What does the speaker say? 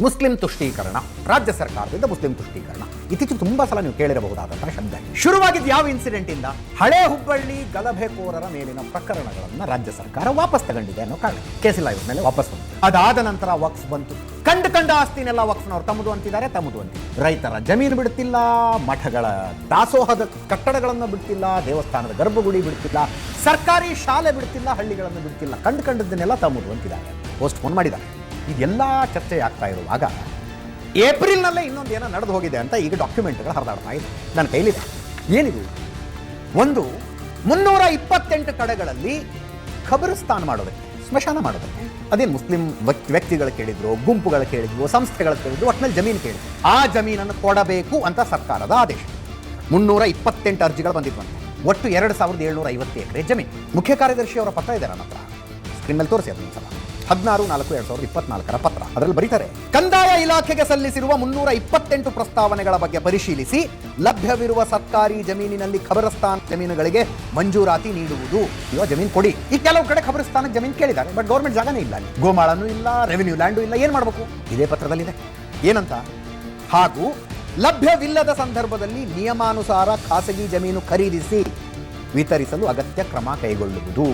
Muslim ತುಷ್ಟೀಕರಣ, ರಾಜ್ಯ ಸರ್ಕಾರದಿಂದ Muslim ತುಷ್ಟೀಕರಣ ಇತ್ತೀಚೆಗೆ ತುಂಬಾ ಸಲ ನೀವು ಕೇಳಿರಬಹುದಾದಂತಹ ಶಬ್ದ. ಶುರುವಾಗಿದ್ದು ಯಾವ ಇನ್ಸಿಡೆಂಟ್ ಇಂದ? ಹಳೆ ಹುಬ್ಬಳ್ಳಿ ಗಲಭೆಕೋರರ ಮೇಲಿನ ಪ್ರಕರಣಗಳನ್ನು ರಾಜ್ಯ ಸರ್ಕಾರ ವಾಪಸ್ ತಗೊಂಡಿದೆ ಅನ್ನೋ ಕಾರಣ ಕೇಸಿಲ್ಲ ಇವ್ರ ಮೇಲೆ ವಾಪಸ್ ಬಂತು. ಅದಾದ ನಂತರ ವಕ್ಫ್ ಬಂತು. ಕಂಡ ಆಸ್ತಿನೆಲ್ಲ ವಕ್ಫ್ನವ್ರು ತಮ್ಮದು ಅಂತಿದ್ದಾರೆ, ತಮ್ಮದು ಅಂತಿದ್ದಾರೆ. ರೈತರ ಜಮೀನು ಬಿಡ್ತಿಲ್ಲ, ಮಠಗಳ ದಾಸೋಹದ ಕಟ್ಟಡಗಳನ್ನು ಬಿಡ್ತಿಲ್ಲ, ದೇವಸ್ಥಾನದ ಗರ್ಭಗುಡಿ ಬಿಡ್ತಿಲ್ಲ, ಸರ್ಕಾರಿ ಶಾಲೆ ಬಿಡ್ತಿಲ್ಲ, ಹಳ್ಳಿಗಳನ್ನು ಬಿಡ್ತಿಲ್ಲ, ಕಂಡದ್ದನ್ನೆಲ್ಲ ತಮ್ಮದು ಅಂತಿದ್ದಾರೆ, ಪೋಸ್ಟ್ ಫೋನ್ ಮಾಡಿದ್ದಾರೆ. ಇದೆಲ್ಲ ಚರ್ಚೆ ಆಗ್ತಾ ಇರುವಾಗ ಏಪ್ರಿಲ್ನಲ್ಲೇ ಇನ್ನೊಂದು ಏನೋ ನಡೆದು ಹೋಗಿದೆ ಅಂತ ಈಗ ಡಾಕ್ಯುಮೆಂಟ್ಗಳು ಹರಿದಾಡ್ತಾ ಇದೆ ನನ್ನ ಕೈಲಿದೆ. ಏನಿದು? ಒಂದು 328 ಕಡೆಗಳಲ್ಲಿ ಖಬರಸ್ತಾನ್ ಮಾಡೋದಕ್ಕೆ, ಸ್ಮಶಾನ ಮಾಡೋದಕ್ಕೆ, ಅದೇನು ಮುಸ್ಲಿಂ ವ್ಯಕ್ತಿಗಳು ಕೇಳಿದ್ರು, ಗುಂಪುಗಳು ಕೇಳಿದ್ರು, ಸಂಸ್ಥೆಗಳು ಕೇಳಿದ್ರು, ಒಟ್ಟಿನಲ್ಲಿ ಜಮೀನು ಕೇಳಿದ್ರು. ಆ ಜಮೀನನ್ನು ಕೊಡಬೇಕು ಅಂತ ಸರ್ಕಾರದ ಆದೇಶ. 328 ಅರ್ಜಿಗಳು ಬಂದಿದ್ವಂತೆ. ಒಟ್ಟು 2750 ಎಕರೆ ಜಮೀನು. ಮುಖ್ಯ ಕಾರ್ಯದರ್ಶಿ ಅವರ ಪತ್ರ ಇದೆ ನನ್ನ ಹತ್ರ, ಸ್ಕ್ರೀನ್ ಮೇಲೆ ತೋರಿಸಿ ಅದೊಂದು ಸಲ. 16/4/2024 ಪತ್ರ. ಅದರಲ್ಲಿ ಬರೀತಾರೆ, ಕಂದಾಯ ಇಲಾಖೆಗೆ ಸಲ್ಲಿಸಿರುವ 328 ಪ್ರಸ್ತಾವನೆಗಳ ಬಗ್ಗೆ ಪರಿಶೀಲಿಸಿ ಲಭ್ಯವಿರುವ ಸರ್ಕಾರಿ ಜಮೀನಿನಲ್ಲಿ ಖಬರಸ್ತಾನ್ ಜಮೀನುಗಳಿಗೆ ಮಂಜೂರಾತಿ ನೀಡುವುದು. ಇವಾಗ ಜಮೀನು ಕೊಡಿ. ಈ ಕೆಲವು ಕಡೆ ಖಬರಸ್ತಾನ ಜಮೀನು ಕೇಳಿದ್ದಾರೆ, ಬಟ್ ಗೌರ್ಮೆಂಟ್ ಜಾಗನೇ ಇಲ್ಲ, ಅಲ್ಲಿ ಗೋಮಾಳನೂ ಇಲ್ಲ, ರೆವಿನ್ಯೂ ಲ್ಯಾಂಡು ಇಲ್ಲ. ಏನ್ ಮಾಡಬೇಕು? ಇದೇ ಪತ್ರದಲ್ಲಿದೆ. ಏನಂತ? ಹಾಗೂ ಲಭ್ಯವಿಲ್ಲದ ಸಂದರ್ಭದಲ್ಲಿ ನಿಯಮಾನುಸಾರ ಖಾಸಗಿ ಜಮೀನು ಖರೀದಿಸಿ ವಿತರಿಸಲು ಅಗತ್ಯ ಕ್ರಮ ಕೈಗೊಳ್ಳುವುದು.